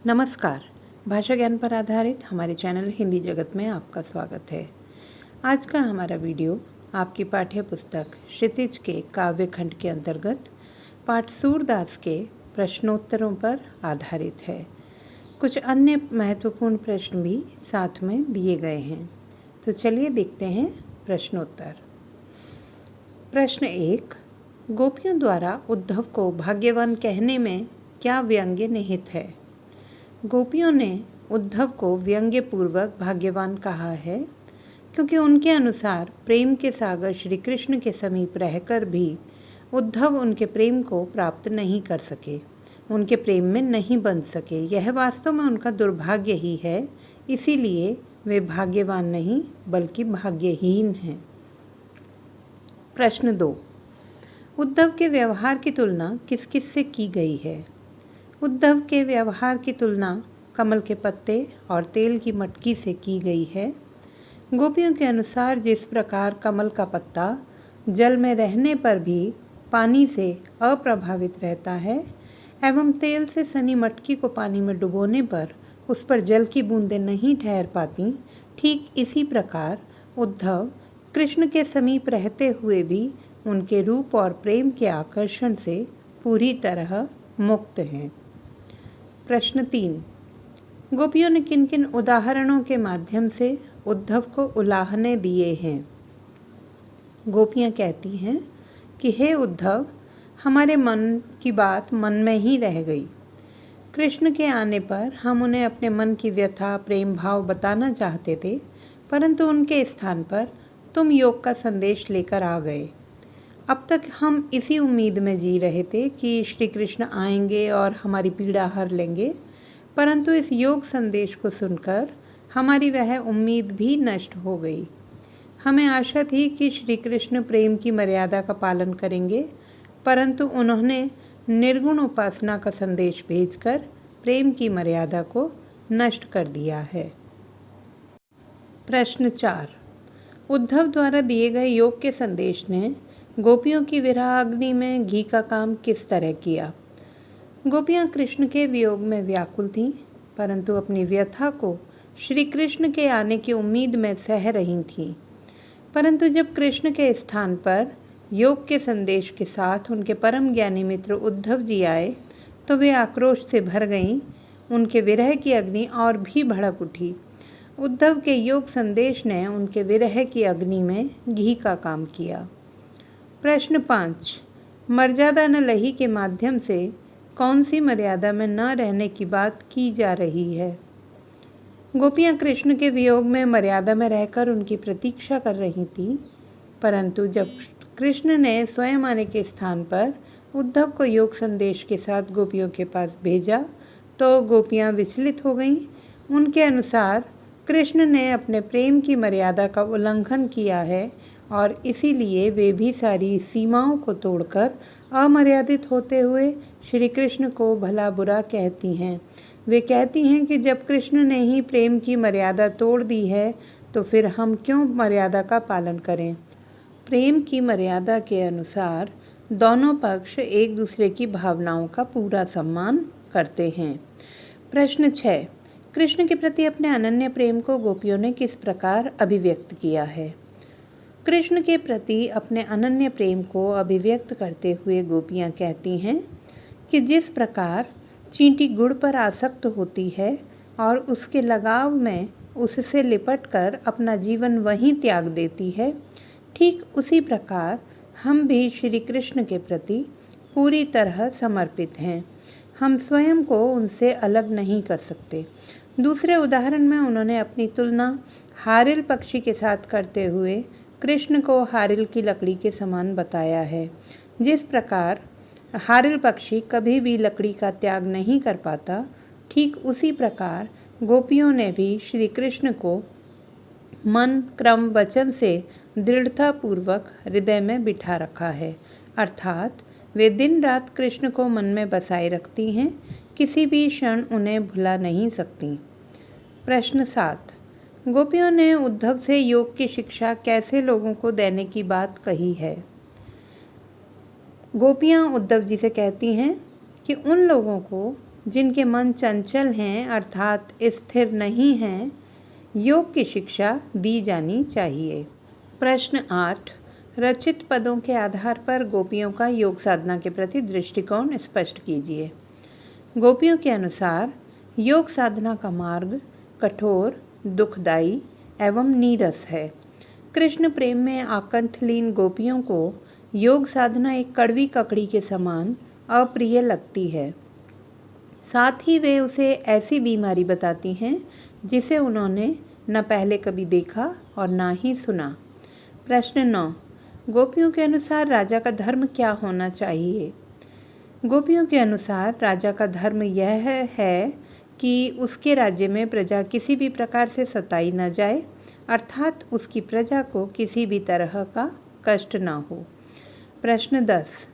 नमस्कार। भाषा ज्ञान पर आधारित हमारे चैनल हिंदी जगत में आपका स्वागत है। आज का हमारा वीडियो आपकी पाठ्य पुस्तक क्षितिज के काव्य खंड के अंतर्गत पाठ सूरदास के प्रश्नोत्तरों पर आधारित है। कुछ अन्य महत्वपूर्ण प्रश्न भी साथ में दिए गए हैं, तो चलिए देखते हैं प्रश्नोत्तर। प्रश्न 1, गोपियों द्वारा उद्धव को भाग्यवान कहने में क्या व्यंग्य निहित है? गोपियों ने उद्धव को व्यंग्यपूर्वक भाग्यवान कहा है क्योंकि उनके अनुसार प्रेम के सागर श्री कृष्ण के समीप रहकर भी उद्धव उनके प्रेम को प्राप्त नहीं कर सके, उनके प्रेम में नहीं बंध सके। यह वास्तव में उनका दुर्भाग्य ही है, इसीलिए वे भाग्यवान नहीं बल्कि भाग्यहीन हैं। प्रश्न 2, उद्धव के व्यवहार की तुलना किस किस से की गई है? उद्धव के व्यवहार की तुलना कमल के पत्ते और तेल की मटकी से की गई है। गोपियों के अनुसार जिस प्रकार कमल का पत्ता जल में रहने पर भी पानी से अप्रभावित रहता है एवं तेल से सनी मटकी को पानी में डुबोने पर उस पर जल की बूंदें नहीं ठहर पाती, ठीक इसी प्रकार उद्धव कृष्ण के समीप रहते हुए भी उनके रूप और प्रेम के आकर्षण से पूरी तरह मुक्त हैं। प्रश्न 3, गोपियों ने किन किन उदाहरणों के माध्यम से उद्धव को उलाहने दिए हैं? गोपियाँ कहती हैं कि हे उद्धव, हमारे मन की बात मन में ही रह गई। कृष्ण के आने पर हम उन्हें अपने मन की व्यथा प्रेम भाव बताना चाहते थे, परंतु उनके स्थान पर तुम योग का संदेश लेकर आ गए। अब तक हम इसी उम्मीद में जी रहे थे कि श्री कृष्ण आएंगे और हमारी पीड़ा हर लेंगे, परंतु इस योग संदेश को सुनकर हमारी वह उम्मीद भी नष्ट हो गई। हमें आशा थी कि श्री कृष्ण प्रेम की मर्यादा का पालन करेंगे, परंतु उन्होंने निर्गुण उपासना का संदेश भेजकर प्रेम की मर्यादा को नष्ट कर दिया है। प्रश्न 4, उद्धव द्वारा दिए गए योग के संदेश ने गोपियों की विरह अग्नि में घी का काम किस तरह किया? गोपियाँ कृष्ण के वियोग में व्याकुल थीं, परंतु अपनी व्यथा को श्री कृष्ण के आने की उम्मीद में सह रही थीं। परंतु जब कृष्ण के स्थान पर योग के संदेश के साथ उनके परम ज्ञानी मित्र उद्धव जी आए तो वे आक्रोश से भर गईं। उनके विरह की अग्नि और भी भड़क उठी। उद्धव के योग संदेश ने उनके विरह की अग्नि में घी का काम किया। प्रश्न 5, मर्यादा न लही के माध्यम से कौन सी मर्यादा में न रहने की बात की जा रही है? गोपियाँ कृष्ण के वियोग में मर्यादा में रहकर उनकी प्रतीक्षा कर रही थीं, परंतु जब कृष्ण ने स्वयं आने के स्थान पर उद्धव को योग संदेश के साथ गोपियों के पास भेजा तो गोपियाँ विचलित हो गईं। उनके अनुसार कृष्ण ने अपने प्रेम की मर्यादा का उल्लंघन किया है और इसीलिए वे भी सारी सीमाओं को तोड़कर अमर्यादित होते हुए श्री कृष्ण को भला बुरा कहती हैं। वे कहती हैं कि जब कृष्ण ने ही प्रेम की मर्यादा तोड़ दी है तो फिर हम क्यों मर्यादा का पालन करें? प्रेम की मर्यादा के अनुसार दोनों पक्ष एक दूसरे की भावनाओं का पूरा सम्मान करते हैं। प्रश्न 6, कृष्ण के प्रति अपने अनन्य प्रेम को गोपियों ने किस प्रकार अभिव्यक्त किया है? कृष्ण के प्रति अपने अनन्य प्रेम को अभिव्यक्त करते हुए गोपियाँ कहती हैं कि जिस प्रकार चींटी गुड़ पर आसक्त होती है और उसके लगाव में उससे लिपटकर अपना जीवन वहीं त्याग देती है, ठीक उसी प्रकार हम भी श्री कृष्ण के प्रति पूरी तरह समर्पित हैं। हम स्वयं को उनसे अलग नहीं कर सकते। दूसरे उदाहरण में उन्होंने अपनी तुलना हारिल पक्षी के साथ करते हुए कृष्ण को हारिल की लकड़ी के समान बताया है। जिस प्रकार हारिल पक्षी कभी भी लकड़ी का त्याग नहीं कर पाता, ठीक उसी प्रकार गोपियों ने भी श्री कृष्ण को मन क्रम वचन से दृढ़तापूर्वक हृदय में बिठा रखा है, अर्थात वे दिन रात कृष्ण को मन में बसाए रखती हैं, किसी भी क्षण उन्हें भुला नहीं सकती। प्रश्न 7, गोपियों ने उद्धव से योग की शिक्षा कैसे लोगों को देने की बात कही है? गोपियाँ उद्धव जी से कहती हैं कि उन लोगों को जिनके मन चंचल हैं अर्थात स्थिर नहीं हैं, योग की शिक्षा दी जानी चाहिए। प्रश्न 8। रचित पदों के आधार पर गोपियों का योग साधना के प्रति दृष्टिकोण स्पष्ट कीजिए। गोपियों के अनुसार योग साधना का मार्ग कठोर, दुखदायी एवं नीरस है। कृष्ण प्रेम में आकंठलीन गोपियों को योग साधना एक कड़वी ककड़ी के समान अप्रिय लगती है। साथ ही वे उसे ऐसी बीमारी बताती हैं जिसे उन्होंने न पहले कभी देखा और न ही सुना। प्रश्न 9। गोपियों के अनुसार राजा का धर्म क्या होना चाहिए? गोपियों के अनुसार राजा का धर्म यह है कि उसके राज्य में प्रजा किसी भी प्रकार से सताई न जाए, अर्थात उसकी प्रजा को किसी भी तरह का कष्ट न हो। प्रश्न 10।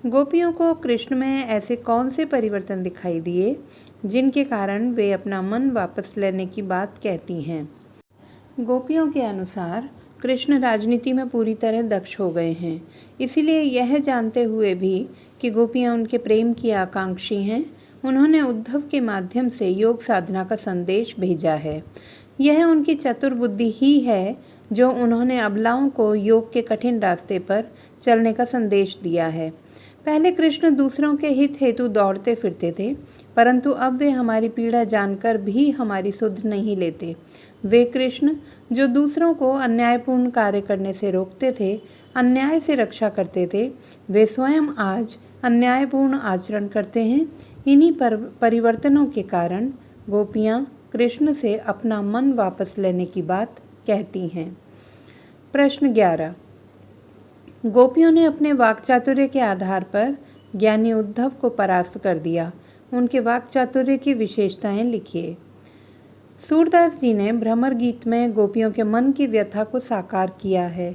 गोपियों को कृष्ण में ऐसे कौन से परिवर्तन दिखाई दिए जिनके कारण वे अपना मन वापस लेने की बात कहती हैं? गोपियों के अनुसार कृष्ण राजनीति में पूरी तरह दक्ष हो गए हैं। इसीलिए यह जानते हुए भी कि गोपियां उनके प्रेम की आकांक्षी हैं, उन्होंने उद्धव के माध्यम से योग साधना का संदेश भेजा है। यह उनकी चतुर बुद्धि ही है जो उन्होंने अबलाओं को योग के कठिन रास्ते पर चलने का संदेश दिया है। पहले कृष्ण दूसरों के हित हेतु दौड़ते फिरते थे, परंतु अब वे हमारी पीड़ा जानकर भी हमारी सुध नहीं लेते। वे कृष्ण जो दूसरों को अन्यायपूर्ण कार्य करने से रोकते थे, अन्याय से रक्षा करते थे, वे स्वयं आज अन्यायपूर्ण आचरण करते हैं। इन्हीं परिवर्तनों के कारण गोपियाँ कृष्ण से अपना मन वापस लेने की बात कहती हैं। प्रश्न 11। गोपियों ने अपने वाक्चातुर्य के आधार पर ज्ञानी उद्धव को परास्त कर दिया। उनके वाक्चातुर्य की विशेषताएं लिखिए। सूरदास जी ने भ्रमर गीत में गोपियों के मन की व्यथा को साकार किया है।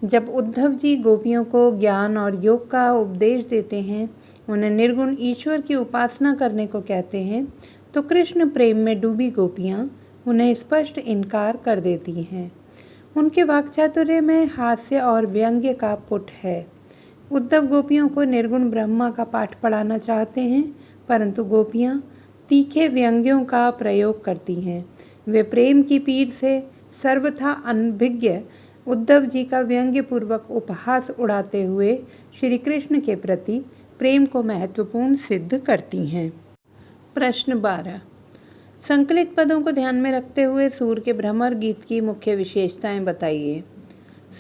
जब उद्धव जी गोपियों को ज्ञान और योग का उपदेश देते हैं, उन्हें निर्गुण ईश्वर की उपासना करने को कहते हैं, तो कृष्ण प्रेम में डूबी गोपियाँ उन्हें स्पष्ट इनकार कर देती हैं। उनके वाक्चातुर्य में हास्य और व्यंग्य का पुट है। उद्धव गोपियों को निर्गुण ब्रह्मा का पाठ पढ़ाना चाहते हैं, परंतु गोपियाँ तीखे व्यंग्यों का प्रयोग करती हैं। वे प्रेम की पीड़ से सर्वथा अनभिज्ञ उद्धव जी का व्यंग्यपूर्वक उपहास उड़ाते हुए श्री कृष्ण के प्रति प्रेम को महत्वपूर्ण सिद्ध करती हैं। प्रश्न 12। संकलित पदों को ध्यान में रखते हुए सूर के भ्रमर गीत की मुख्य विशेषताएं बताइए।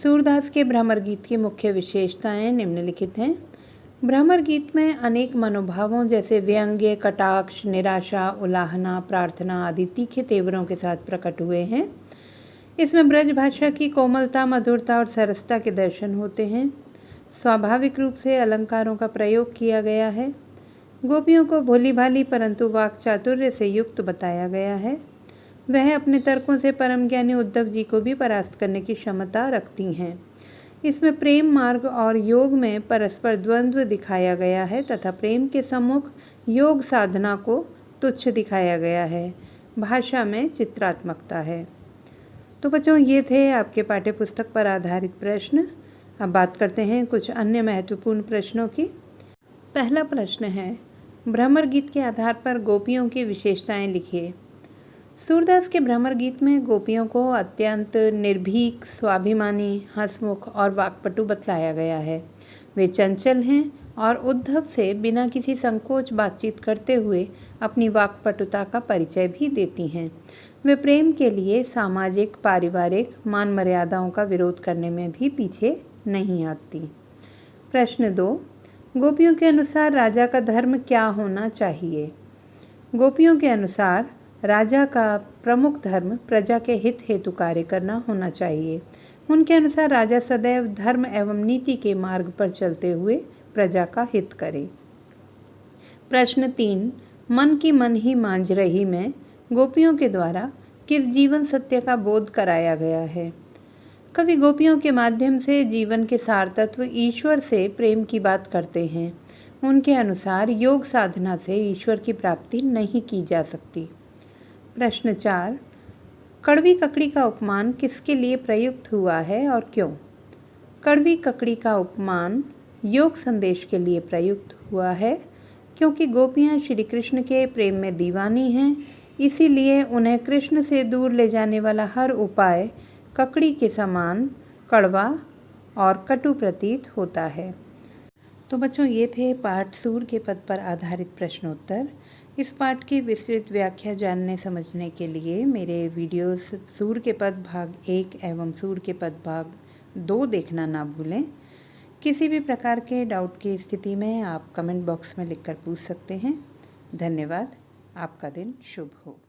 सूरदास के भ्रमर गीत की मुख्य विशेषताएं निम्नलिखित हैं। भ्रमर गीत में अनेक मनोभावों जैसे व्यंग्य, कटाक्ष, निराशा, उलाहना, प्रार्थना आदि तीखे तेवरों के साथ प्रकट हुए हैं। इसमें ब्रज भाषा की कोमलता, मधुरता और सरसता के दर्शन होते हैं। स्वाभाविक रूप से अलंकारों का प्रयोग किया गया है। गोपियों को भोली भाली परंतु वाक चातुर्य से युक्त बताया गया है। वह अपने तर्कों से परम ज्ञानी उद्धव जी को भी परास्त करने की क्षमता रखती हैं। इसमें प्रेम मार्ग और योग में परस्पर द्वंद्व दिखाया गया है तथा प्रेम के सम्मुख योग साधना को तुच्छ दिखाया गया है। भाषा में चित्रात्मकता है। तो बच्चों, ये थे आपके पाठ्य पुस्तक पर आधारित प्रश्न। अब बात करते हैं कुछ अन्य महत्वपूर्ण प्रश्नों की। पहला प्रश्न है, भ्रमर गीत के आधार पर गोपियों की विशेषताएं लिखिए। सूरदास के भ्रमर गीत में गोपियों को अत्यंत निर्भीक, स्वाभिमानी, हंसमुख और वाक्पटु बतलाया गया है। वे चंचल हैं और उद्धव से बिना किसी संकोच बातचीत करते हुए अपनी वाक्पटुता का परिचय भी देती हैं। वे प्रेम के लिए सामाजिक, पारिवारिक मान मर्यादाओं का विरोध करने में भी पीछे नहीं हटती। प्रश्न 2। गोपियों के अनुसार राजा का धर्म क्या होना चाहिए? गोपियों के अनुसार राजा का प्रमुख धर्म प्रजा के हित हेतु कार्य करना होना चाहिए। उनके अनुसार राजा सदैव धर्म एवं नीति के मार्ग पर चलते हुए प्रजा का हित करे। प्रश्न 3। मन की मन ही मांझ रही में गोपियों के द्वारा किस जीवन सत्य का बोध कराया गया है? कवि गोपियों के माध्यम से जीवन के सार तत्व ईश्वर से प्रेम की बात करते हैं। उनके अनुसार योग साधना से ईश्वर की प्राप्ति नहीं की जा सकती। प्रश्न 4। कड़वी ककड़ी का उपमान किसके लिए प्रयुक्त हुआ है और क्यों? कड़वी ककड़ी का उपमान योग संदेश के लिए प्रयुक्त हुआ है, क्योंकि गोपियाँ श्री कृष्ण के प्रेम में दीवानी हैं, इसीलिए उन्हें कृष्ण से दूर ले जाने वाला हर उपाय ककड़ी के समान कड़वा और कटु प्रतीत होता है। तो बच्चों, ये थे पाठ सूर के पद पर आधारित प्रश्नोत्तर। इस पाठ की विस्तृत व्याख्या जानने समझने के लिए मेरे वीडियोस सूर के पद भाग 1 एवं सूर के पद भाग 2 देखना ना भूलें। किसी भी प्रकार के डाउट की स्थिति में आप कमेंट बॉक्स में लिखकर पूछ सकते हैं। धन्यवाद। आपका दिन शुभ हो।